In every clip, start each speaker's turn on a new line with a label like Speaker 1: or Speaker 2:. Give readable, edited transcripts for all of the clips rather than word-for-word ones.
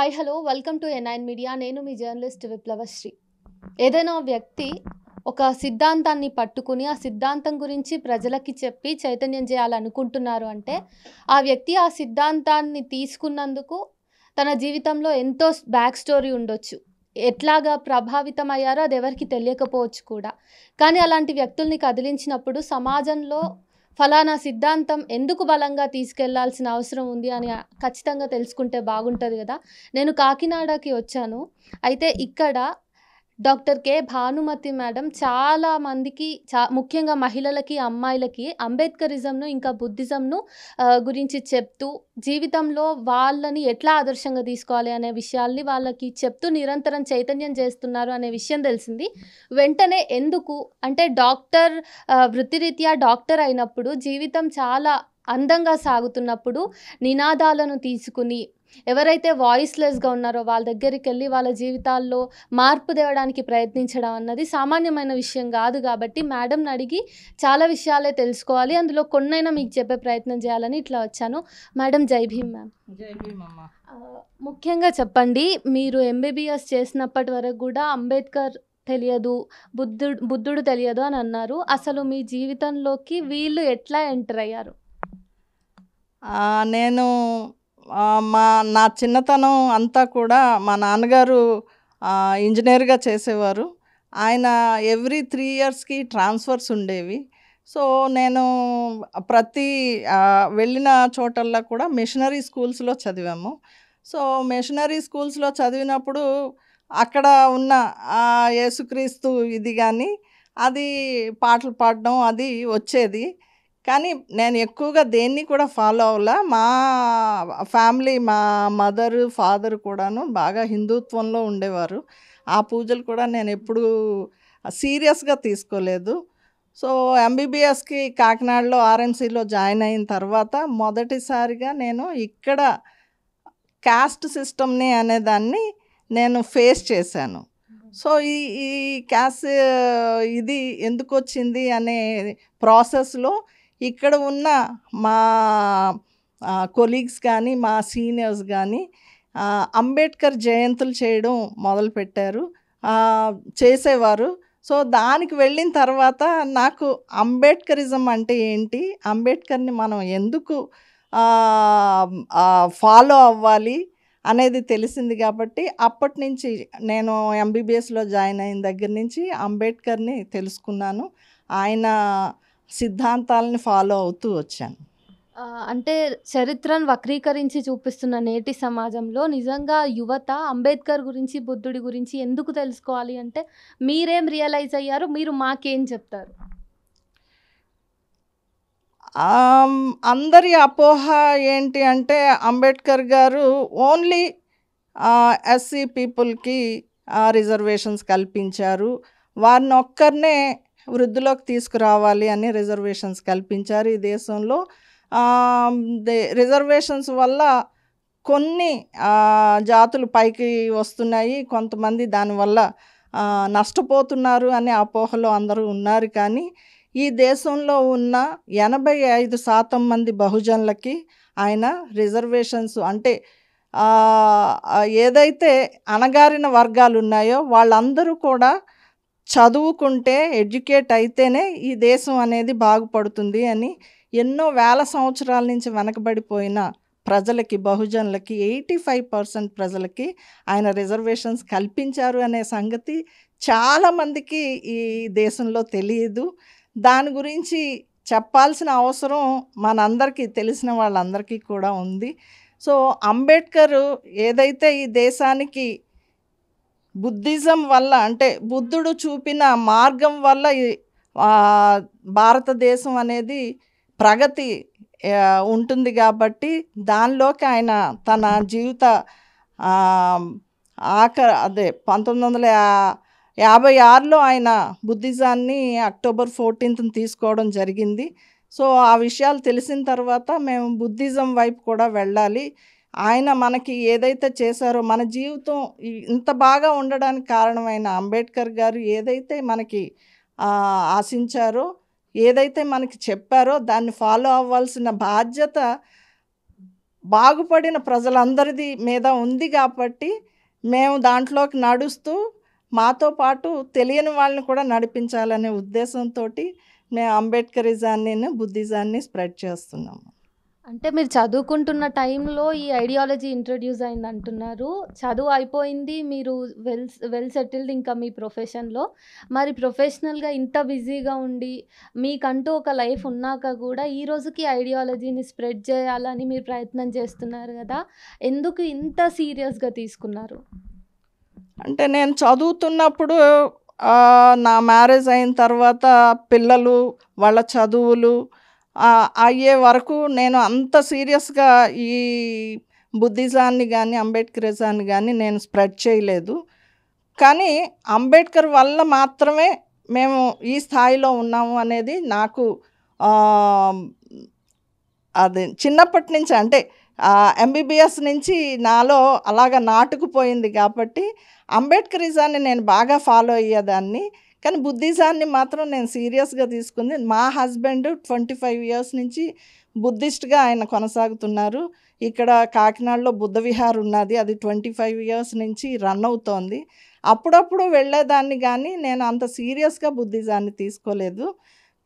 Speaker 1: Hi hello welcome to NIN media. నేను మీ journalist విప్లవశ్రీ. ఏదైనా వ్యక్తి ఒక సిద్ధాంతాన్ని పట్టుకుని ఆ సిద్ధాంతం గురించి ప్రజలకి చెప్పి చైతన్యం చేయాలనుకుంటున్నారు అంటే ఆ వ్యక్తి ఆ సిద్ధాంతాన్ని తీసుకున్నందుకు తన జీవితంలో ఎంతో బ్యాక్ స్టోరీ ఉండొచ్చు. ఎట్లాగా ప్రభావితం అయ్యారో అది ఎవరికి తెలియకపోవచ్చు కూడా. కానీ అలాంటి వ్యక్తుల్ని కదిలించినప్పుడు సమాజంలో ఫలానా సిద్ధాంతం ఎందుకు బలంగా తీసుకెళ్లాల్సిన అవసరం ఉంది అని ఖచ్చితంగా తెలుసుకుంటే బాగుంటుంది కదా. నేను కాకినాడకి వచ్చాను. అయితే ఇక్కడ డాక్టర్ కె భానుమతి మేడం చాలా మందికి ముఖ్యంగా మహిళలకి, అమ్మాయిలకి అంబేద్కరిజంను ఇంకా బుద్ధిజంను గురించి చెప్తూ జీవితంలో వాళ్ళని ఎట్లా ఆదర్శంగా తీసుకోవాలి అనే విషయాల్ని వాళ్ళకి చెప్తూ నిరంతరం చైతన్యం చేస్తున్నారు అనే విషయం తెలిసింది. వెంటనే ఎందుకు అంటే డాక్టర్ వృత్తిరీత్యా డాక్టర్ అయినప్పుడు జీవితం చాలా అందంగా సాగుతున్నప్పుడు నినాదాలను తీసుకుని ఎవరైతే వాయిస్లెస్గా ఉన్నారో వాళ్ళ దగ్గరికి వెళ్ళి వాళ్ళ జీవితాల్లో మార్పు తేవడానికి ప్రయత్నించడం అన్నది సామాన్యమైన విషయం కాదు. కాబట్టి మేడంని అడిగి చాలా విషయాలే తెలుసుకోవాలి, అందులో కొన్నైనా మీకు చెప్పే ప్రయత్నం చేయాలని ఇట్లా వచ్చాను. మేడం జై భీమ్. మ్యామ్
Speaker 2: జై భీమ్ అమ్మ.
Speaker 1: ముఖ్యంగా చెప్పండి, మీరు ఎంబీబీఎస్ చేసినప్పటి వరకు కూడా అంబేద్కర్ తెలియదు, బుద్ధుడు తెలియదు అని అన్నారు. అసలు మీ జీవితంలోకి వీళ్ళు ఎట్లా ఎంటర్ అయ్యారు?
Speaker 2: నేను నా చిన్నతనం అంతా కూడా మా నాన్నగారు ఇంజనీర్గా చేసేవారు. ఆయన ఎవ్రీ 3 ఇయర్స్కి ట్రాన్స్ఫర్స్ ఉండేవి. సో నేను ప్రతి వెళ్ళిన చోటల్లో కూడా మిషనరీ స్కూల్స్లో చదివాము. సో మిషనరీ స్కూల్స్లో చదివినప్పుడు అక్కడ ఉన్న యేసుక్రీస్తు ఇది కానీ అది పాటలు పాడడం అది వచ్చేది. కానీ నేను ఎక్కువగా దేన్ని కూడా ఫాలో అవ్వలా. మా ఫ్యామిలీ, మా మదరు, ఫాదర్ కూడాను బాగా హిందుత్వంలో ఉండేవారు. ఆ పూజలు కూడా నేను ఎప్పుడూ సీరియస్గా తీసుకోలేదు. సో ఎంబీబీఎస్కి కాకినాడలో ఆర్ఎంసీలో జాయిన్ అయిన తర్వాత మొదటిసారిగా నేను ఇక్కడ క్యాస్ట్ సిస్టమ్ని అనేదాన్ని నేను ఫేస్ చేశాను. సో ఈ ఈ క్యాస్ట్ ఇది ఎందుకు వచ్చింది అనే ప్రాసెస్లో ఇక్కడ ఉన్న మా కొలీగ్స్ కానీ మా సీనియర్స్ కానీ అంబేద్కర్ జయంతులు చేయడం మొదలుపెట్టారు, చేసేవారు. సో దానికి వెళ్ళిన తర్వాత నాకు అంబేద్కరిజం అంటే ఏంటి, అంబేద్కర్ని మనం ఎందుకు ఫాలో అవ్వాలి అనేది తెలిసింది. కాబట్టి అప్పటి నుంచి నేను ఎంబీబీఎస్లో జాయిన్ అయిన దగ్గర నుంచి అంబేద్కర్ని తెలుసుకున్నాను, ఆయన సిద్ధాంతాలని ఫాలో అవుతూ వచ్చాను.
Speaker 1: అంటే చరిత్రను వక్రీకరించి చూపిస్తున్న నేటి సమాజంలో నిజంగా యువత అంబేద్కర్ గురించి, బుద్ధుడి గురించి ఎందుకు తెలుసుకోవాలి అంటే మీరేం రియలైజ్ అయ్యారు, మీరు మాకేం చెప్తారు?
Speaker 2: అందరి అపోహ ఏంటి అంటే అంబేద్కర్ గారు ఓన్లీ ఎస్సీ పీపుల్కి రిజర్వేషన్స్ కల్పించారు, వారిని ఒక్కరినే వృద్ధిలోకి తీసుకురావాలి అని రిజర్వేషన్స్ కల్పించారు ఈ దేశంలో. రిజర్వేషన్స్ వల్ల కొన్ని జాతులు పైకి వస్తున్నాయి, కొంతమంది దానివల్ల నష్టపోతున్నారు అనే అపోహలో అందరూ ఉన్నారు. కానీ ఈ దేశంలో ఉన్న 85% మంది బహుజనులకి ఆయన రిజర్వేషన్స్ అంటే ఏదైతే అణగారిన వర్గాలు ఉన్నాయో వాళ్ళందరూ కూడా చదువుకుంటే, ఎడ్యుకేట్ అయితేనే ఈ దేశం అనేది బాగుపడుతుంది అని ఎన్నో వేల సంవత్సరాల నుంచి వెనకబడిపోయిన ప్రజలకి, బహుజనులకి 85% ప్రజలకి ఆయన రిజర్వేషన్స్ కల్పించారు అనే సంగతి చాలామందికి ఈ దేశంలో తెలియదు. దాని గురించి చెప్పాల్సిన అవసరం మనందరికీ, తెలిసిన వాళ్ళందరికీ కూడా ఉంది. సో అంబేద్కర్ ఏదైతే ఈ దేశానికి బుద్ధిజం వల్ల అంటే బుద్ధుడు చూపిన మార్గం వల్ల భారతదేశం అనేది ప్రగతి ఉంటుంది కాబట్టి దానిలోకి ఆయన తన జీవిత 1956లో ఆయన బుద్ధిజాన్ని అక్టోబర్ 14th తీసుకోవడం జరిగింది. సో ఆ విషయాలు తెలిసిన తర్వాత మేము బుద్ధిజం వైపు కూడా వెళ్ళాలి, ఆయన మనకి ఏదైతే చేశారో మన జీవితం ఇంత బాగా ఉండడానికి కారణమైన అంబేద్కర్ గారు ఏదైతే మనకి ఆశించారో, ఏదైతే మనకి చెప్పారో దాన్ని ఫాలో అవ్వాల్సిన బాధ్యత బాగుపడిన ప్రజలందరిది మీద ఉంది కాబట్టి మేము దాంట్లోకి నడుస్తూ మాతో పాటు తెలియని వాళ్ళని కూడా నడిపించాలనే ఉద్దేశంతో మేము అంబేద్కరిజాన్ని బుద్ధిజాన్ని స్ప్రెడ్ చేస్తున్నాము.
Speaker 1: అంటే మీరు చదువుకుంటున్న టైంలో ఈ ఐడియాలజీ ఇంట్రొడ్యూస్ అయింది అంటున్నారు. చదువు అయిపోయింది. మీరు వెల్ సెటిల్డ్ ఇంకా మీ ప్రొఫెషన్‌లో. మరి ప్రొఫెషనల్‌గా ఇంత బిజీగా ఉండి, మీకంటూ ఒక లైఫ్ ఉన్నాక కూడా ఈ రోజుకి ఐడియాలజీని స్ప్రెడ్ చేయాలని మీరు ప్రయత్నం చేస్తున్నారు గదా! ఎందుకు ఇంత సీరియస్‌గా తీసుకున్నారు?
Speaker 2: అంటే నేను చదువుతున్నప్పుడు నా మ్యారేజ్ అయిన తర్వాత పిల్లలు, వాళ్ళ చదువులు అయ్యే వరకు నేను అంత సీరియస్‌గా ఈ బుద్ధిజాన్ని గానీ, అంబేద్కరిజాన్ని గానీ నేను స్ప్రెడ్ చేయలేదు. కానీ అంబేద్కర్ వల్ల మాత్రమే మేము ఈ స్థాయిలో ఉన్నాము అనేది నాకు ఆహ్, అది చిన్నప్పటి నుంచి అంటే ఎంబీబీఎస్ నుంచి నాలో అలాగా నాటుకుపోయింది కాబట్టి అంబేద్కరిజాన్ని నేను బాగా ఫాలో అయ్యేదాన్ని. కానీ బుద్ధిజాన్ని మాత్రం నేను సీరియస్‌గా తీసుకుంది. మా హస్బెండ్ 25 ఇయర్స్ నుంచి బుద్ధిస్ట్‌గా ఆయన కొనసాగుతున్నారు. ఇక్కడ కాకినాడలో బుద్ధ విహార్ ఉన్నది. అది 25 ఇయర్స్ నుంచి రన్ అవుతోంది. అప్పుడప్పుడు వెళ్ళేదాన్ని గానీ నేను అంత సీరియస్‌గా బుద్ధిజాన్ని తీసుకోలేదు.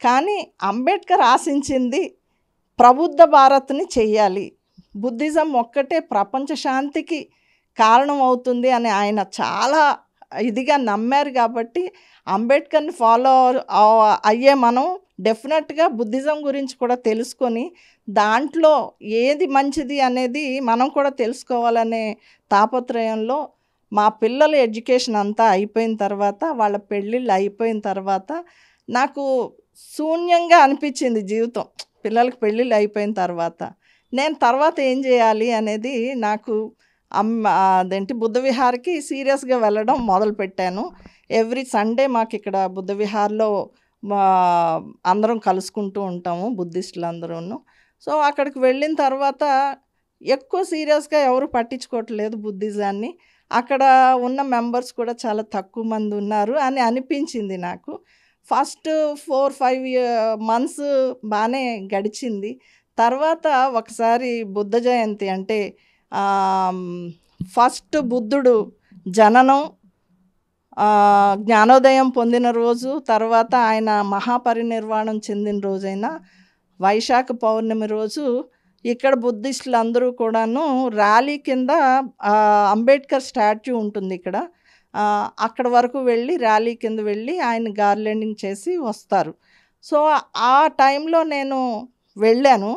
Speaker 2: కానీ అంబేద్కర్ ఆశించింది ప్రబుద్ధ భారత్‌ని చెయ్యాలి. బుద్ధిజం ఒక్కటే ప్రపంచ శాంతికి కారణం అవుతుంది అని ఆయన చాలా ఇదిగా నమ్మారు కాబట్టి అంబేద్కర్‌ని ఫాలో అయ్యే మనం డెఫినెట్‌గా బుద్ధిజం గురించి కూడా తెలుసుకొని దాంట్లో ఏది మంచిది అనేది మనం కూడా తెలుసుకోవాలనే తాపత్రయంలో మా పిల్లల ఎడ్యుకేషన్ అంతా అయిపోయిన తర్వాత, వాళ్ళ పెళ్ళిళ్ళు అయిపోయిన తర్వాత నాకు శూన్యంగా అనిపించింది జీవితం. పిల్లలకి పెళ్ళిళ్ళు అయిపోయిన తర్వాత. నేను తర్వాత ఏం చేయాలి అనేది నాకు అదేంటి బుద్ధ విహార్‌కి సీరియస్‌గా వెళ్ళడం మొదలుపెట్టాను. ఎవ్రీ సండే మాకిక్కడ బుద్ధ విహార్‌లో అందరం కలుసుకుంటూ ఉంటాము బుద్ధిస్టులందరూను. సో, అక్కడికి వెళ్ళిన తర్వాత ఎక్కువ సీరియస్‌గా ఎవరు పట్టించుకోవట్లేదు బుద్ధిజాన్ని. అక్కడ ఉన్న మెంబర్స్ కూడా చాలా తక్కువ మంది ఉన్నారు అని అనిపించింది నాకు. ఫస్ట్ 4, 5 మంత్స్ బానే గడిచింది. తర్వాత ఒకసారి బుద్ధ జయంతి అంటే ఫస్ట్ బుద్ధుడు జననం, జ్ఞానోదయం పొందిన రోజు, తర్వాత ఆయన మహాపరినిర్వాణం చెందిన రోజైన వైశాఖ పౌర్ణమి రోజు ఇక్కడ బుద్ధిస్టులు అందరూ కూడాను ర్యాలీ కింద అంబేద్కర్ స్టాట్యూ ఉంటుంది ఇక్కడ. అక్కడ వరకు వెళ్ళి ర్యాలీ కింద వెళ్ళి ఆయన గార్లెండింగ్ చేసి వస్తారు. సో, ఆ టైంలో నేను వెళ్ళాను.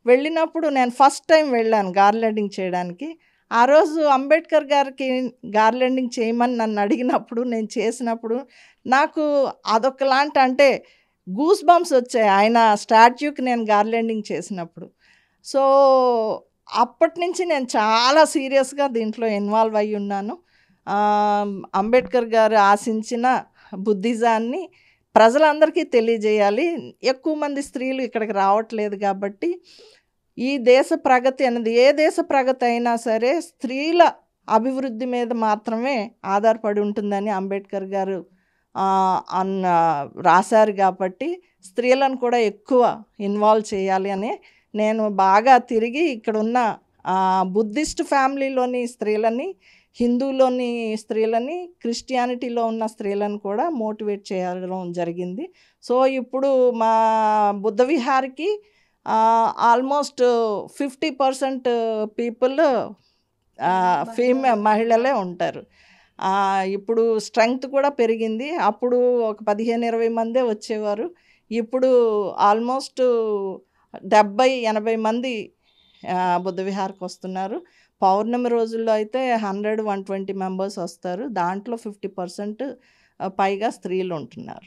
Speaker 2: వెళ్ళినప్పుడు నేను ఫస్ట్ టైం వెళ్ళాను గార్లెండింగ్ చేయడానికి. ఆ రోజు అంబేద్కర్ గారికి గార్లెండింగ్ చేయమని నన్ను అడిగినప్పుడు నేను చేసినప్పుడు నాకు అదొకలాంటి అంటే గూస్ బంప్స్ వచ్చాయి ఆయన స్టాట్యూకి నేను గార్లెండింగ్ చేసినప్పుడు. సో, అప్పటి నుంచి నేను చాలా సీరియస్‌గా దీంట్లో ఇన్వాల్వ్ అయ్యి ఉన్నాను. అంబేద్కర్ గారు ఆశించిన బుద్ధిజాన్ని ప్రజలందరికీ తెలియజేయాలి. ఎక్కువ మంది స్త్రీలు ఇక్కడికి రావట్లేదు కాబట్టి ఈ దేశ ప్రగతి అనేది ఏ దేశ ప్రగతి అయినా సరే స్త్రీల అభివృద్ధి మీద మాత్రమే ఆధారపడి ఉంటుందని అంబేద్కర్ గారు రాశారు కాబట్టి స్త్రీలను కూడా ఎక్కువ ఇన్వాల్వ్ చేయాలి అని నేను బాగా తిరిగి ఇక్కడున్న బుద్ధిస్ట్ ఫ్యామిలీలోని స్త్రీలని, హిందూలోని స్త్రీలని, క్రిస్టియానిటీలో ఉన్న స్త్రీలను కూడా మోటివేట్ చేయడం జరిగింది. సో, ఇప్పుడు మా బుద్ధ విహార్‌కి ఆల్మోస్ట్ 50% పీపుల్ మహిళలే ఉంటారు. ఇప్పుడు స్ట్రెంగ్త్ కూడా పెరిగింది. అప్పుడు ఒక 15, 20 మందే వచ్చేవారు. ఇప్పుడు ఆల్మోస్ట్ 70, 80 మంది బుద్ధ విహార్‌కి వస్తున్నారు. పౌర్ణమి రోజుల్లో అయితే 100, 120 మెంబర్స్ వస్తారు. దాంట్లో 50% పైగా స్త్రీలు ఉంటున్నారు.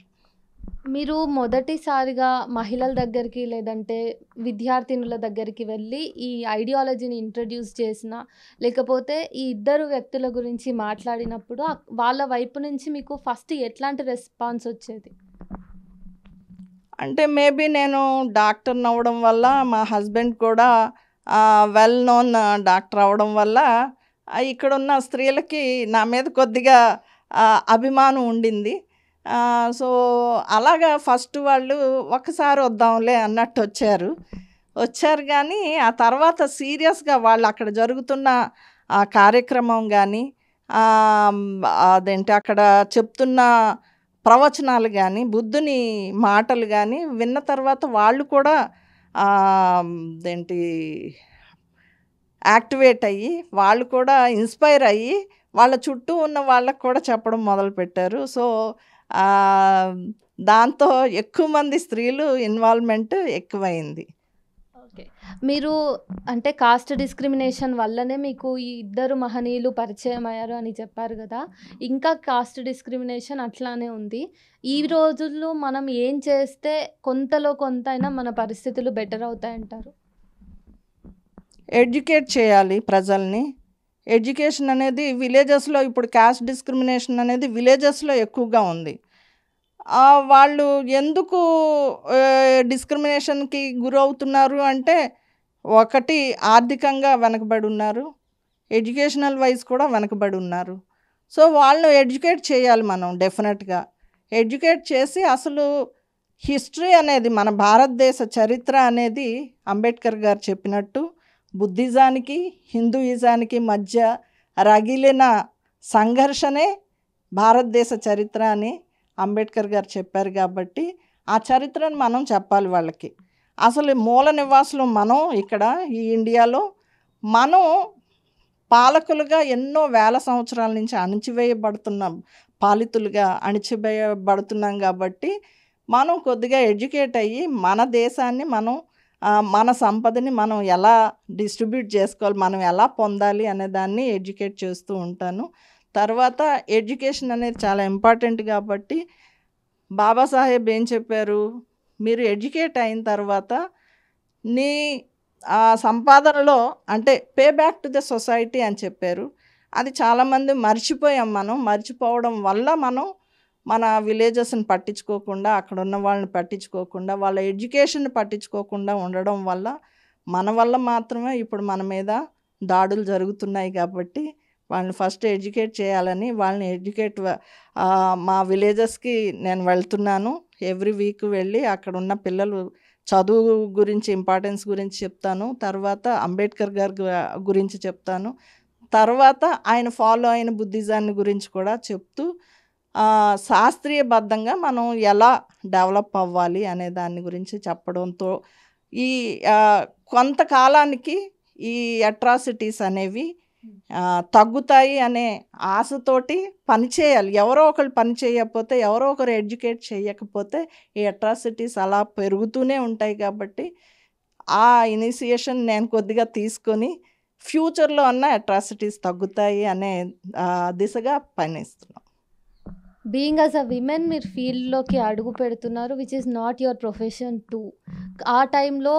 Speaker 1: మీరు మొదటిసారిగా మహిళల దగ్గరికి లేదంటే విద్యార్థినుల దగ్గరికి వెళ్ళి ఈ ఐడియాలజీని ఇంట్రడ్యూస్ చేసిన, లేకపోతే ఈ ఇద్దరు వ్యక్తుల గురించి మాట్లాడినప్పుడు వాళ్ళ వైపు నుంచి మీకు ఫస్ట్ ఎట్లాంటి రెస్పాన్స్ వచ్చేది?
Speaker 2: అంటే మేబీ నేను డాక్టర్‌ని అవ్వడం వల్ల, మా హస్బెండ్ కూడా వెల్ నోన్ డాక్టర్ అవ్వడం వల్ల ఇక్కడున్న స్త్రీలకి నా మీద కొద్దిగా అభిమానం ఉండింది. సో, అలాగా ఫస్ట్ వాళ్ళు ఒక్కసారి వద్దాంలే అన్నట్టు వచ్చారు. వచ్చారు కానీ ఆ తర్వాత సీరియస్గా వాళ్ళు అక్కడ జరుగుతున్న ఆ కార్యక్రమం కానీ అదేంటి అక్కడ చెప్తున్న ప్రవచనాలు కానీ బుద్ధుని మాటలు కానీ విన్న తర్వాత వాళ్ళు కూడా అదేంటి యాక్టివేట్ అయ్యి వాళ్ళు కూడా ఇన్స్పైర్ అయ్యి వాళ్ళ చుట్టూ ఉన్న వాళ్ళకు కూడా చెప్పడం మొదలుపెట్టారు. సో దాంతో ఎక్కువ మంది స్త్రీలు ఇన్వాల్వ్మెంట్ ఎక్కువైంది.
Speaker 1: ఓకే. మీరు అంటే కాస్ట్ డిస్క్రిమినేషన్ వల్లనే మీకు ఈ ఇద్దరు మహనీయులు పరిచయం అయ్యారు అని చెప్పారు కదా. ఇంకా కాస్ట్ డిస్క్రిమినేషన్ అట్లానే ఉంది. ఈ రోజుల్లో మనం ఏం చేస్తే కొంతలో కొంత అయినా మన పరిస్థితులు బెటర్ అవుతాయంటారు?
Speaker 2: ఎడ్యుకేట్ చేయాలి ప్రజల్ని. ఎడ్యుకేషన్ అనేది విలేజెస్లో ఇప్పుడు కాస్ట్ డిస్క్రిమినేషన్ అనేది విలేజెస్లో ఎక్కువగా ఉంది. వాళ్ళు ఎందుకు డిస్క్రిమినేషన్కి గురవుతున్నారు అంటే ఒకటి ఆర్థికంగా వెనకబడి ఉన్నారు, ఎడ్యుకేషనల్ వైజ్ కూడా వెనకబడి ఉన్నారు. సో వాళ్ళని ఎడ్యుకేట్ చేయాలి మనం డెఫినెట్గా. ఎడ్యుకేట్ చేసి అసలు హిస్టరీ అనేది మన భారతదేశ చరిత్ర అనేది అంబేద్కర్ గారు చెప్పినట్టు బుద్ధిజానికి హిందూయిజానికి మధ్య రగిలిన సంఘర్షణే భారతదేశ చరిత్ర అని అంబేద్కర్ గారు చెప్పారు. కాబట్టి ఆ చరిత్రను మనం చెప్పాలి వాళ్ళకి. అసలు మూల నివాసులు మనం ఇక్కడ ఈ ఇండియాలో మనం పాలకులుగా ఎన్నో వేల సంవత్సరాల నుంచి అణిచివేయబడుతున్నాం, పాలితులుగా అణిచివేయబడుతున్నాం. కాబట్టి మనం కొద్దిగా ఎడ్యుకేట్ అయ్యి మన దేశాన్ని మనం మన సంపదని మనం ఎలా డిస్ట్రిబ్యూట్ చేసుకోవాలి, మనం ఎలా పొందాలి అనే దాన్ని ఎడ్యుకేట్ చేస్తూ ఉంటాను. తర్వాత ఎడ్యుకేషన్ అనేది చాలా ఇంపార్టెంట్. కాబట్టి బాబాసాహెబ్ ఏం చెప్పారు, మీరు ఎడ్యుకేట్ అయిన తర్వాత నీ సంపాదనలో అంటే pay back to the society అని చెప్పారు. అది చాలామంది మర్చిపోయాం. మనం మర్చిపోవడం వల్ల మనం మన విలేజెస్ని పట్టించుకోకుండా, అక్కడ ఉన్న వాళ్ళని పట్టించుకోకుండా, వాళ్ళ ఎడ్యుకేషన్ పట్టించుకోకుండా ఉండడం వల్ల మన వల్ల మాత్రమే ఇప్పుడు మన మీద దాడులు జరుగుతున్నాయి. కాబట్టి వాళ్ళని ఫస్ట్ ఎడ్యుకేట్ చేయాలని వాళ్ళని మా విలేజెస్కి నేను వెళ్తున్నాను. ఎవ్రీ వీక్ వెళ్ళి అక్కడ ఉన్న పిల్లలు చదువు గురించి ఇంపార్టెన్స్ గురించి చెప్తాను. తర్వాత అంబేద్కర్ గారి గురించి చెప్తాను. తర్వాత ఆయన ఫాలో అయిన బుద్ధిజాన్ని గురించి కూడా చెప్తూ శాస్త్రీయబద్ధంగా మనం ఎలా డెవలప్ అవ్వాలి అనే దాని గురించి చెప్పడంతో ఈ కొంతకాలానికి ఈ అట్రాసిటీస్ అనేవి తగ్గుతాయి అనే ఆశతోటి పనిచేయాలి. ఎవరో ఒకరు పని చేయకపోతే, ఎవరో ఒకరు ఎడ్యుకేట్ చేయకపోతే ఈ అట్రాసిటీస్ అలా పెరుగుతూనే ఉంటాయి. కాబట్టి ఆ ఇనిషియేషన్ నేను కొద్దిగా తీసుకొని ఫ్యూచర్లో అన్న అట్రాసిటీస్ తగ్గుతాయి అనే దిశగా పనిస్తున్నాం.
Speaker 1: బీయింగ్ యాజ్ అ విమెన్ మీరు ఫీల్డ్లోకి అడుగు పెడుతున్నారు, which is not your profession two. ఆ టైంలో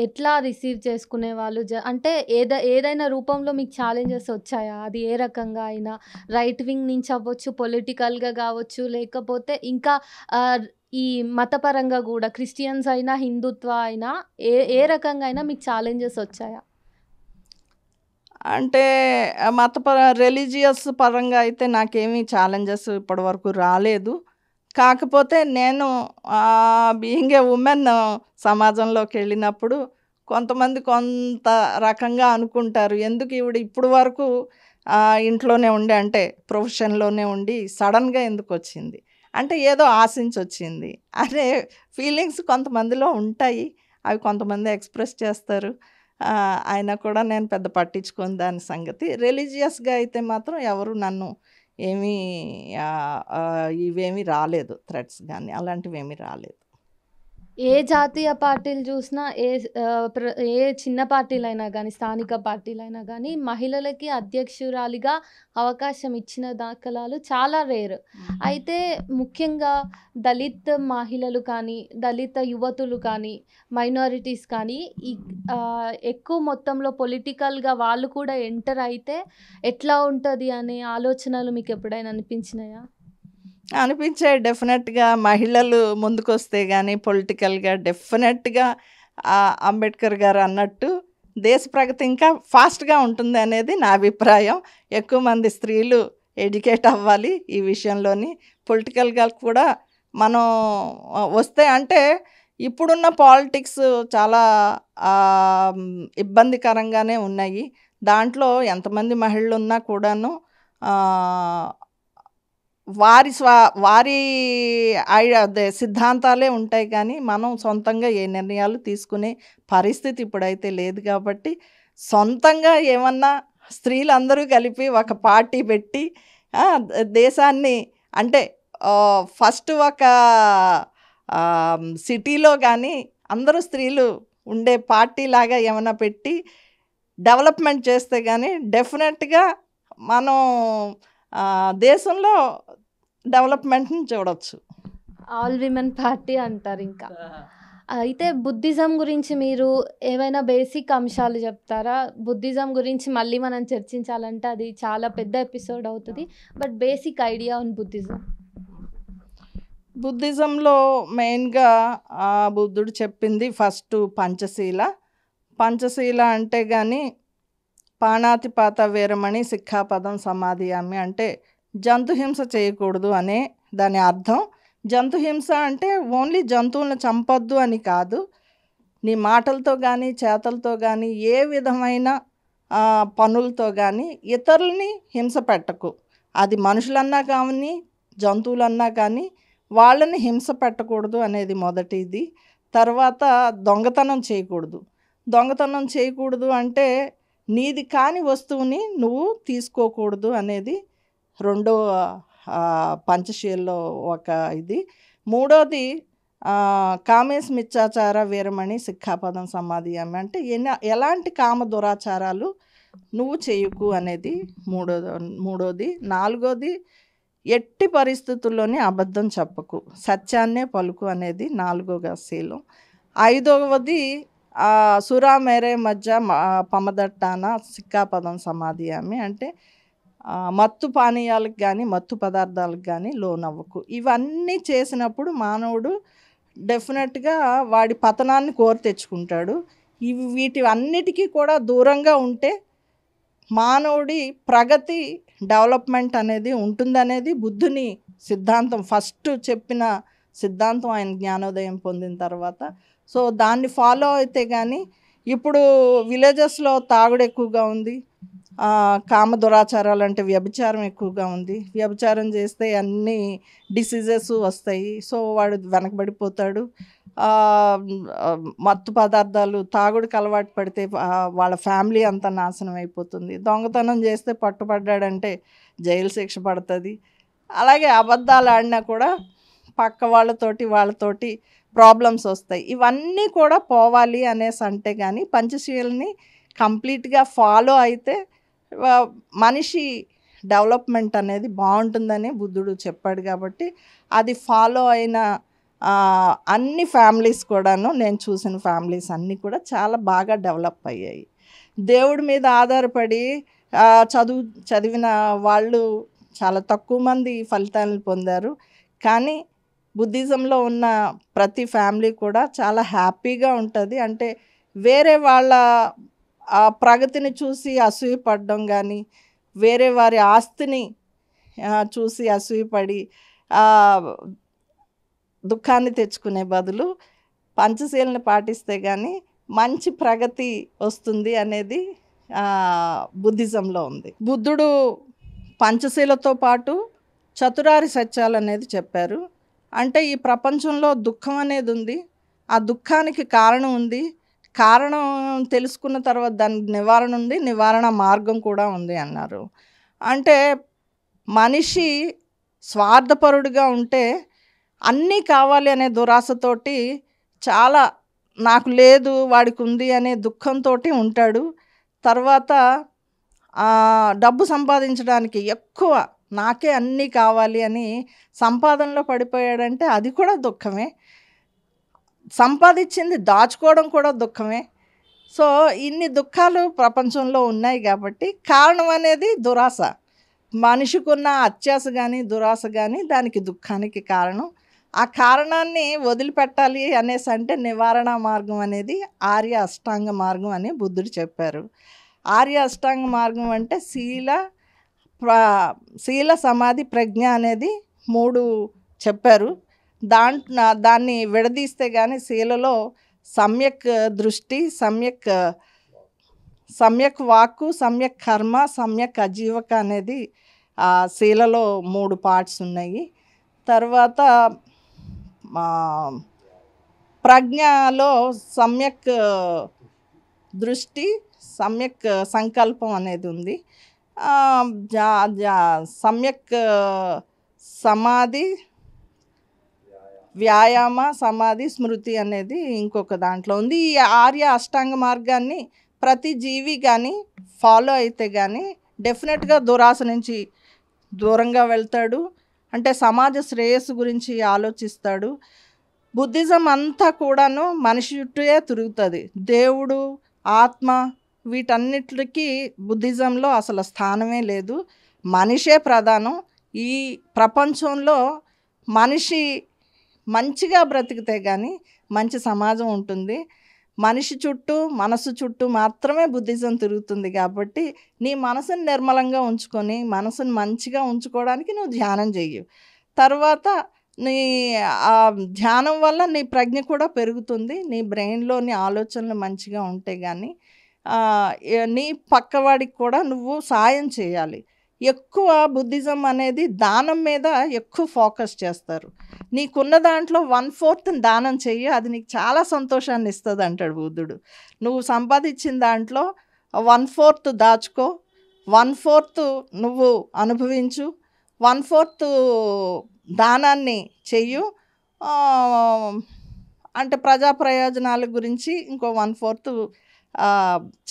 Speaker 1: ఎట్లా రిసీవ్ చేసుకునే వాళ్ళు? అంటే ఏదైనా రూపంలో మీకు ఛాలెంజెస్ వచ్చాయా? అది ఏ రకంగా అయినా, రైట్ వింగ్ నుంచి అవ్వచ్చు, పొలిటికల్గా కావచ్చు, లేకపోతే ఇంకా ఈ మతపరంగా కూడా క్రిస్టియన్స్ అయినా హిందుత్వ అయినా ఏ రకంగా అయినా మీకు ఛాలెంజెస్ వచ్చాయా?
Speaker 2: అంటే రిలీజియస్ పరంగా అయితే నాకేమీ ఛాలెంజెస్ ఇప్పటివరకు రాలేదు. కాకపోతే నేను బీయింగ్ ఏ ఉమెన్ సమాజంలోకి వెళ్ళినప్పుడు కొంతమంది కొంత రకంగా అనుకుంటారు, ఎందుకు ఈవిడ ఇప్పుడు వరకు ఇంట్లోనే ఉండి అంటే ప్రొఫెషన్లోనే ఉండి సడన్గా ఎందుకు వచ్చింది, అంటే ఏదో ఆశించి వచ్చింది అనే ఫీలింగ్స్ కొంతమందిలో ఉంటాయి. అవి కొంతమంది ఎక్స్ప్రెస్ చేస్తారు. అయినా కూడా నేను పెద్ద పట్టించుకోని దాని సంగతి. రిలీజియస్గా అయితే మాత్రం ఎవరు నన్ను ఏమీ ఇవేమీ రాలేదు, థ్రెట్స్ కానీ అలాంటివి ఏమీ రాలేదు.
Speaker 1: ఏ జాతీయ పార్టీలు చూసినా, ఏ చిన్న పార్టీలైనా కానీ, స్థానిక పార్టీలైనా కానీ, మహిళలకి అధ్యక్షురాలిగా అవకాశం ఇచ్చిన దాఖలాలు చాలా రేర్. అయితే ముఖ్యంగా దళిత్ మహిళలు కానీ, దళిత యువతులు కానీ, మైనారిటీస్ కానీ ఎక్కువ మొత్తంలో పొలిటికల్గా వాళ్ళు కూడా ఎంటర్ అయితే ఎట్లా ఉంటుంది అనే ఆలోచనలు మీకు ఎప్పుడైనా అనిపించినాయా?
Speaker 2: అనిపించాయి. డెఫినెట్గా మహిళలు ముందుకొస్తే కానీ పొలిటికల్గా డెఫినెట్గా అంబేద్కర్ గారు అన్నట్టు దేశ ప్రగతి ఇంకా ఫాస్ట్గా ఉంటుంది అనేది నా అభిప్రాయం. ఎక్కువ మంది స్త్రీలు ఎడ్యుకేట్ అవ్వాలి ఈ విషయంలోని. పొలిటికల్గా కూడా మనం వస్తే అంటే ఇప్పుడున్న పాలిటిక్స్ చాలా ఇబ్బందికరంగానే ఉన్నాయి. దాంట్లో ఎంతమంది మహిళలు ఉన్నా కూడాను వారి అదే సిద్ధాంతాలే ఉంటాయి, కానీ మనం సొంతంగా ఏ నిర్ణయాలు తీసుకునే పరిస్థితి ఇప్పుడైతే లేదు. కాబట్టి సొంతంగా ఏమన్నా స్త్రీలందరూ కలిపి ఒక పార్టీ పెట్టి దేశాన్ని అంటే ఫస్ట్ ఒక సిటీలో కానీ అందరూ స్త్రీలు ఉండే పార్టీ లాగా ఏమైనా పెట్టి డెవలప్మెంట్ చేస్తే కానీ డెఫినెట్గా మనం దేశంలో డెవలప్మెంట్ని చూడవచ్చు.
Speaker 1: ఆల్ విమెన్ పార్టీ అంటారు. ఇంకా అయితే బుద్ధిజం గురించి మీరు ఏమైనా బేసిక్ అంశాలు చెప్తారా? బుద్ధిజం గురించి మళ్ళీ మనం చర్చించాలంటే అది చాలా పెద్ద ఎపిసోడ్ అవుతుంది. But basic idea on Buddhism.
Speaker 2: బుద్ధిజంలో మెయిన్గా బుద్ధుడు చెప్పింది ఫస్ట్ పంచశీల అంటే కానీ పాణాతిపాత వీరమణి సిక్ఖాపదం సమాధియామి అంటే జంతుహింస చేయకూడదు అనే దాని అర్థం. జంతుహింస అంటే ఓన్లీ జంతువులను చంపొద్దు అని కాదు, నీ మాటలతో కానీ చేతలతో కానీ ఏ విధమైన పనులతో కానీ ఇతరులని హింస పెట్టకు. అది మనుషులన్నా కానీ జంతువులన్నా కానీ వాళ్ళని హింస పెట్టకూడదు అనేది మొదటిది. తర్వాత దొంగతనం చేయకూడదు అంటే నీది కాని వస్తువుని నువ్వు తీసుకోకూడదు అనేది రెండో పంచశీలలో ఒక ఇది. మూడోది కామేశ్ మిచ్చాచార వీరమణి సిక్ఖాపదం సమాధియామి అంటే ఎలాంటి కామ దురాచారాలు నువ్వు చేయకు అనేది మూడోది. నాలుగోది ఎట్టి పరిస్థితుల్లోనే అబద్ధం చెప్పకు, సత్యాన్నే పలుకు అనేది నాలుగోగా శీలం. ఐదవది సురా మేరే మధ్య పమదట్టాన సిక్కాపదం సమాధియామి అంటే మత్తు పానీయాలకు కానీ మత్తు పదార్థాలకు కానీ లోనవ్వకు. ఇవన్నీ చేసినప్పుడు మానవుడు డెఫినెట్గా వాడి పతనాన్ని కోరి తెచ్చుకుంటాడు. వీటి అన్నిటికీ కూడా దూరంగా ఉంటే మానవుడి ప్రగతి డెవలప్మెంట్ అనేది ఉంటుందనేది బుద్ధుని సిద్ధాంతం. ఫస్ట్ చెప్పిన సిద్ధాంతం ఆయన జ్ఞానోదయం పొందిన తర్వాత. సో దాన్ని ఫాలో అయితే కానీ ఇప్పుడు విలేజెస్లో తాగుడు ఎక్కువగా ఉంది, కామ దురాచారాలు అంటే వ్యభిచారం ఎక్కువగా ఉంది. వ్యభిచారం చేస్తే అన్ని డిసీజెస్ వస్తాయి. సో వాడు వెనకబడిపోతాడు. మత్తు పదార్థాలు తాగుడికి అలవాటు పడితే వాళ్ళ ఫ్యామిలీ అంతా నాశనం అయిపోతుంది. దొంగతనం చేస్తే పట్టుబడ్డాడంటే జైలు శిక్ష పడుతుంది. అలాగే అబద్ధాలు ఆడినా కూడా పక్క వాళ్ళతోటి ప్రాబ్లమ్స్ వస్తాయి. ఇవన్నీ కూడా పోవాలి అనేసి అంటే కానీ పంచశీలని కంప్లీట్గా ఫాలో అయితే మనిషి డెవలప్మెంట్ అనేది బాగుంటుందని బుద్ధుడు చెప్పాడు. కాబట్టి అది ఫాలో అయిన అన్ని ఫ్యామిలీస్ కూడాను, నేను చూసిన ఫ్యామిలీస్ అన్నీ కూడా చాలా బాగా డెవలప్ అయ్యాయి. దేవుడి మీద ఆధారపడి చదివిన వాళ్ళు చాలా తక్కువ మంది ఫలితాలను పొందారు. కానీ బుద్ధిజంలో ఉన్న ప్రతి ఫ్యామిలీ కూడా చాలా హ్యాపీగా ఉంటుంది. అంటే వేరే వాళ్ళ ప్రగతిని చూసి అసూయపడడం కానీ, వేరే వారి ఆస్తిని చూసి అసూయపడి దుఃఖాన్ని తెచ్చుకునే బదులు పంచశీలను పాటిస్తే కానీ మంచి ప్రగతి వస్తుంది అనేది బుద్ధిజంలో ఉంది. బుద్ధుడు పంచశీలతో పాటు చతురారి సత్యాలు అనేది చెప్పారు. అంటే ఈ ప్రపంచంలో దుఃఖం అనేది ఉంది, ఆ దుఃఖానికి కారణం ఉంది, కారణం తెలుసుకున్న తర్వాత దానికి నివారణ ఉంది, నివారణ మార్గం కూడా ఉంది అన్నారు. అంటే మనిషి స్వార్థపరుడుగా ఉంటే అన్నీ కావాలి అనే దురాశతోటి చాలా నాకు లేదు వాడికి ఉంది అనే దుఃఖంతో ఉంటాడు. తర్వాత డబ్బు సంపాదించడానికి ఎక్కువ నాకే అన్నీ కావాలి అని సంపాదనలో పడిపోయాడంటే అది కూడా దుఃఖమే. సంపాదించింది దాచుకోవడం కూడా దుఃఖమే. సో ఇన్ని దుఃఖాలు ప్రపంచంలో ఉన్నాయి కాబట్టి కారణం అనేది దురాశ. మనిషికున్న అత్యాశ కానీ దురాశ కానీ దానికి దుఃఖానికి కారణం. ఆ కారణాన్ని వదిలిపెట్టాలి అనేసి అంటే నివారణ మార్గం అనేది ఆర్య అష్టాంగ మార్గం అని బుద్ధుడు చెప్పారు. ఆర్య అష్టాంగ మార్గం అంటే శీల సమాధి ప్రజ్ఞ అనేది 3 చెప్పారు. దాన్ని విడదీస్తే కానీ శీలలో సమ్యక్ దృష్టి, సమ్యక్ వాక్కు, సమ్యక్ కర్మ, సమ్యక్ అజీవక అనేది శీలలో 3 పార్ట్స్ ఉన్నాయి. తర్వాత ప్రజ్ఞలో సమ్యక్ దృష్టి, సమ్యక్ సంకల్పం అనేది ఉంది. సమ్యక్ సమాధి, వ్యాయామ, సమాధి, స్మృతి అనేది ఇంకొక దాంట్లో ఉంది. ఈ ఆర్య అష్టాంగ మార్గాన్ని ప్రతి జీవి కానీ ఫాలో అయితే కానీ డెఫినెట్గా దురాశ నుంచి దూరంగా వెళ్తాడు. అంటే సమాజ శ్రేయస్సు గురించి ఆలోచిస్తాడు. బుద్ధిజం అంతా కూడాను మనిషి చుట్టూయే తిరుగుతుంది. దేవుడు, ఆత్మ, వీటన్నిటికీ బుద్ధిజంలో అసలు స్థానమే లేదు. మనిషే ప్రధానం. ఈ ప్రపంచంలో మనిషి మంచిగా బ్రతికితే కానీ మంచి సమాజం ఉంటుంది. మనిషి చుట్టూ, మనసు చుట్టూ మాత్రమే బుద్ధిజం తిరుగుతుంది. కాబట్టి నీ మనసుని నిర్మలంగా ఉంచుకొని, మనసుని మంచిగా ఉంచుకోవడానికి నువ్వు ధ్యానం చెయ్యి. తర్వాత నీ ధ్యానం వల్ల నీ ప్రజ్ఞ కూడా పెరుగుతుంది. నీ బ్రెయిన్లోని ఆలోచనలు మంచిగా ఉంటే కానీ నీ పక్కవాడికి కూడా నువ్వు సాయం చేయాలి. ఎక్కువ బుద్ధిజం అనేది దానం మీద ఎక్కువ ఫోకస్ చేస్తారు. నీకున్న దాంట్లో 1/4 దానం చెయ్యి, అది నీకు చాలా సంతోషాన్ని ఇస్తుంది అంటాడు బుద్ధుడు. నువ్వు సంపాదించిన దాంట్లో 1/4 దాచుకో, 1/4 నువ్వు అనుభవించు, 1/4 దానాన్ని చెయ్యు. అంటే ప్రజా ప్రయోజనాల గురించి ఇంకో 1/4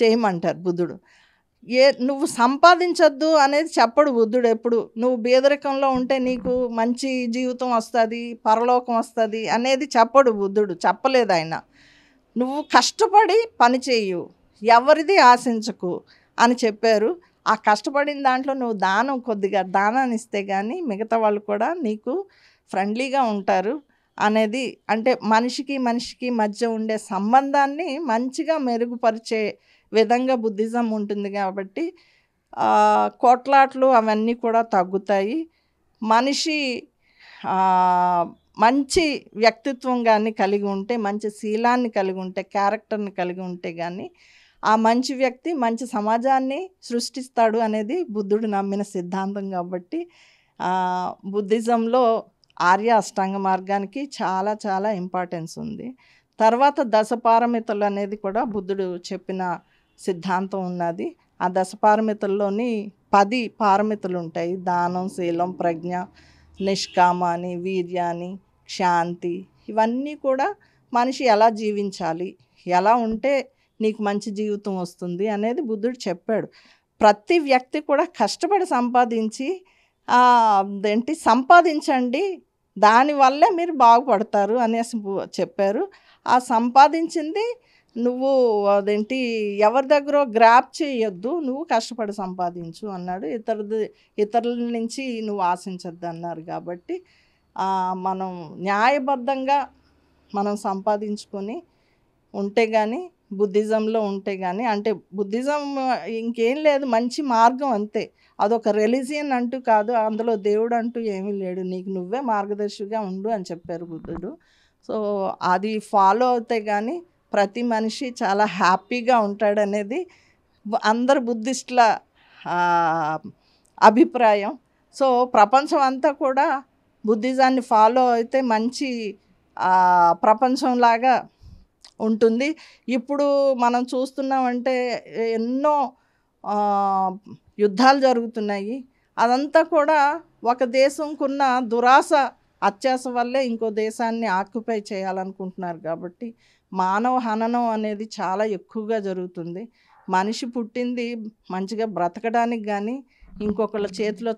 Speaker 2: చేయమంటారు బుద్ధుడు. నువ్వు సంపాదించొద్దు అనేది చెప్పడు బుద్ధుడు ఎప్పుడు. నువ్వు బీదరికంలో ఉంటే నీకు మంచి జీవితం వస్తుంది, పరలోకం వస్తుంది అనేది చెప్పడు బుద్ధుడు. చెప్పలేదు ఆయన. నువ్వు కష్టపడి పని చేయు, ఎవరిది ఆశించకు అని చెప్పారు. ఆ కష్టపడిన దాంట్లో నువ్వు కొద్దిగా దానాన్ని ఇస్తే కానీ మిగతా వాళ్ళు కూడా నీకు ఫ్రెండ్లీగా ఉంటారు అనేది. అంటే మనిషికి మధ్య ఉండే సంబంధాన్ని మంచిగా మెరుగుపరిచే విధంగా బుద్ధిజం ఉంటుంది. కాబట్టి కోట్లాట్లు అవన్నీ కూడా తగ్గుతాయి. మనిషి మంచి వ్యక్తిత్వం కానీ కలిగి ఉంటే, మంచి శీలాన్ని కలిగి ఉంటే, క్యారెక్టర్ని కలిగి ఉంటే కానీ ఆ మంచి వ్యక్తి మంచి సమాజాన్ని సృష్టిస్తాడు అనేది బుద్ధుడు నమ్మిన సిద్ధాంతం. కాబట్టి బుద్ధిజంలో ఆర్య అష్టాంగ మార్గానికి చాలా చాలా ఇంపార్టెన్స్ ఉంది. తర్వాత దశపారమితులు అనేది కూడా బుద్ధుడు చెప్పిన సిద్ధాంతం ఉన్నది. ఆ దశపారమితుల్లోని 10 పారమితులు ఉంటాయి. దానం, శీలం, ప్రజ్ఞ, నిష్కామ అని, వీర్యాని, శాంతి, ఇవన్నీ కూడా మనిషి ఎలా జీవించాలి, ఎలా ఉంటే నీకు మంచి జీవితం వస్తుంది అనేది బుద్ధుడు చెప్పాడు. ప్రతి వ్యక్తి కూడా కష్టపడి సంపాదించండి, దానివల్లే మీరు బాగుపడతారు అనేసి చెప్పారు. ఆ సంపాదించింది నువ్వు ఎవరి దగ్గర గ్రాప్ చేయొద్దు, నువ్వు కష్టపడి సంపాదించు అన్నాడు. ఇతరుల నుంచి నువ్వు ఆశించద్దు అన్నారు. కాబట్టి మనం న్యాయబద్ధంగా మనం సంపాదించుకొని ఉంటే కానీ, బుద్ధిజంలో ఉంటే కానీ, అంటే బుద్ధిజం ఇంకేం లేదు, మంచి మార్గం అంతే. అదొక రిలీజియన్ అంటూ కాదు, అందులో దేవుడు అంటూ ఏమీ లేడు, నీకు నువ్వే మార్గదర్శిగా ఉండు అని చెప్పారు బుద్ధుడు. సో అది ఫాలో అవుతే కానీ ప్రతి మనిషి చాలా హ్యాపీగా ఉంటాడనేది అందరు బుద్ధిస్టుల అభిప్రాయం. సో ప్రపంచం అంతా కూడా బుద్ధిజాన్ని ఫాలో అయితే మంచి ప్రపంచంలాగా ఉంటుంది. ఇప్పుడు మనం చూస్తున్నామంటే ఎన్నో యుద్ధాలు జరుగుతున్నాయి. అదంతా కూడా ఒక దేశంకున్న దురాశ, అత్యాశ వల్లే ఇంకో దేశాన్ని ఆక్యుపై చేయాలనుకుంటున్నారు. కాబట్టి మానవ హననం అనేది చాలా ఎక్కువగా జరుగుతుంది. మనిషి పుట్టింది మంచిగా బ్రతకడానికి కానీ ఇంకొకళ్ళ చేతిలో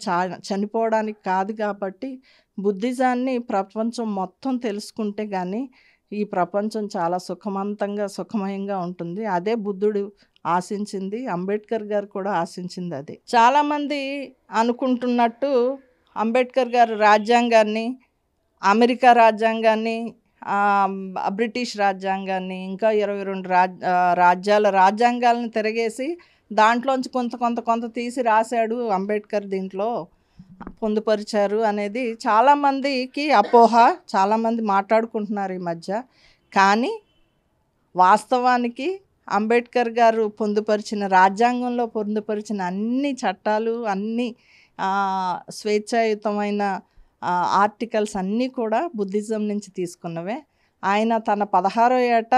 Speaker 2: చనిపోవడానికి కాదు. కాబట్టి బుద్ధిజాన్ని ప్రపంచం మొత్తం తెలుసుకుంటే కానీ ఈ ప్రపంచం చాలా సుఖమయంగా ఉంటుంది. అదే బుద్ధుడు ఆశించింది, అంబేద్కర్ గారు కూడా ఆశించింది అదే. చాలామంది అనుకుంటున్నట్టు అంబేద్కర్ గారు రాజ్యాంగాన్ని, అమెరికా రాజ్యాంగాన్ని, బ్రిటిష్ రాజ్యాంగాన్ని, ఇంకా 22 రాజ్యాంగాలను తిరగేసి దాంట్లోంచి కొంత తీసి రాశాడు అంబేద్కర్ దీంట్లో పొందుపరిచారు అనేది చాలామందికి అపోహ. చాలామంది మాట్లాడుకుంటున్నారు ఈ మధ్య. కానీ వాస్తవానికి అంబేద్కర్ గారు పొందుపరిచిన రాజ్యాంగంలో పొందుపరిచిన అన్ని చట్టాలు, అన్ని స్వేచ్ఛాయుతమైన ఆర్టికల్స్ అన్నీ కూడా బుద్ధిజం నుంచి తీసుకున్నవే. ఆయన తన 16వ ఏట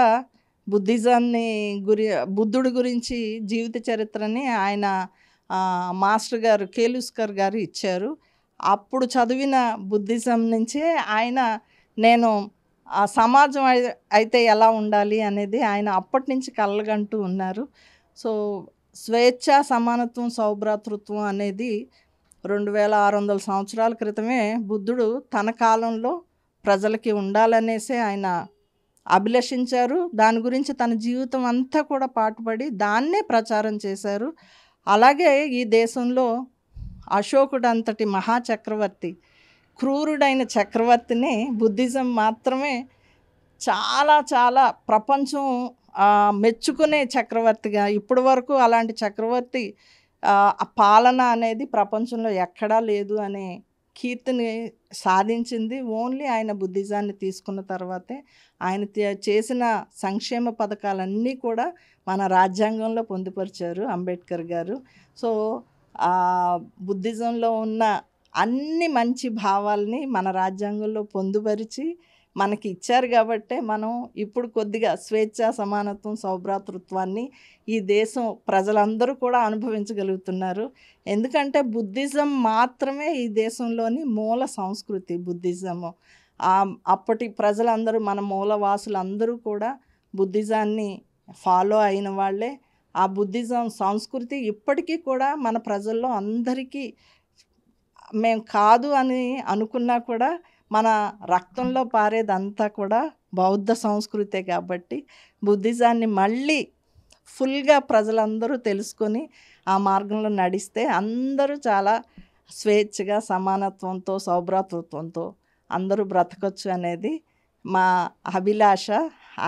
Speaker 2: బుద్ధుడి గురించి జీవిత చరిత్రని ఆయన మాస్టర్ గారు కేలుస్కర్ గారు ఇచ్చారు. అప్పుడు చదివిన బుద్ధిజం నుంచే ఆయన నేను ఆ సమాజం అయితే ఎలా ఉండాలి అనేది ఆయన అప్పటి నుంచి కలగంటూ ఉన్నారు. సో స్వేచ్ఛ, సమానత్వం, సౌభ్రాతృత్వం అనేది 2600 సంవత్సరాల క్రితమే బుద్ధుడు తన కాలంలో ప్రజలకి ఉండాలనేసే ఆయన అభిలషించారు. దాని గురించి తన జీవితం అంతా కూడా పాటుపడి దాన్నే ప్రచారం చేశారు. అలాగే ఈ దేశంలో అశోకుడు అంతటి మహాచక్రవర్తి, క్రూరుడైన చక్రవర్తిని బుద్ధిజం మాత్రమే చాలా చాలా ప్రపంచం మెచ్చుకునే చక్రవర్తిగా, ఇప్పటి వరకు అలాంటి చక్రవర్తి పాలన అనేది ప్రపంచంలో ఎక్కడా లేదు అనే కీర్తిని సాధించింది ఓన్లీ ఆయన బుద్ధిజాన్ని తీసుకున్న తర్వాతే. ఆయన చేసిన సంక్షేమ పథకాలన్నీ కూడా మన రాజ్యాంగంలో పొందుపరిచారు అంబేద్కర్ గారు. సో బుద్ధిజంలో ఉన్న అన్ని మంచి భావాల్ని మన రాజ్యాంగంలో పొందుపరిచి మనకి ఇచ్చారు కాబట్టే మనం ఇప్పుడు కొద్దిగా స్వేచ్ఛ, సమానత్వం, సౌభ్రాతృత్వాన్ని ఈ దేశం ప్రజలందరూ కూడా అనుభవించగలుగుతున్నారు. ఎందుకంటే బుద్ధిజం మాత్రమే ఈ దేశంలోని మూల సంస్కృతి. బుద్ధిజము అప్పటి ప్రజలందరూ, మన మూలవాసులందరూ కూడా బుద్ధిజాన్ని ఫాలో అయిన వాళ్ళే. ఆ బుద్ధిజం సంస్కృతి ఇప్పటికీ కూడా మన ప్రజల్లో అందరికీ, మేము కాదు అని అనుకున్నా కూడా మన రక్తంలో పారేదంతా కూడా బౌద్ధ సంస్కృతే. కాబట్టి బుద్ధిజాన్ని మళ్ళీ ఫుల్గా ప్రజలందరూ తెలుసుకొని ఆ మార్గంలో నడిస్తే అందరూ చాలా స్వేచ్ఛగా, సమానత్వంతో, సౌభ్రాతృత్వంతో అందరూ బ్రతకొచ్చు అనేది మా అభిలాష,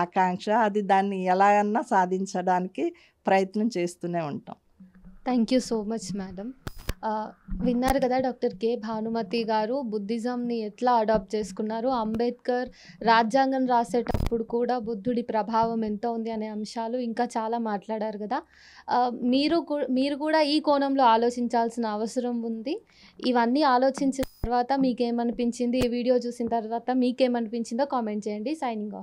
Speaker 2: ఆకాంక్ష. అది దాన్ని ఎలాగన్నా సాధించడానికి ప్రయత్నం చేస్తూనే ఉంటాం.
Speaker 1: Thank you so much madam. విన్నారు కదా డాక్టర్ కె భానుమతి గారు బుద్ధిజంని ఎట్లా అడాప్ట్ చేసుకున్నారు, అంబేద్కర్ రాజ్యాంగం రాసేటప్పుడు కూడా బుద్ధుడి ప్రభావం ఎంత ఉంది అనే అంశాలు ఇంకా చాలా మాట్లాడారు కదా. మీరు కూడా ఈ కోణంలో ఆలోచించాల్సిన అవసరం ఉంది. ఇవన్నీ ఆలోచించిన తర్వాత మీకేమనిపించింది, ఈ వీడియో చూసిన తర్వాత మీకేమనిపించిందో కామెంట్ చేయండి. Signing off.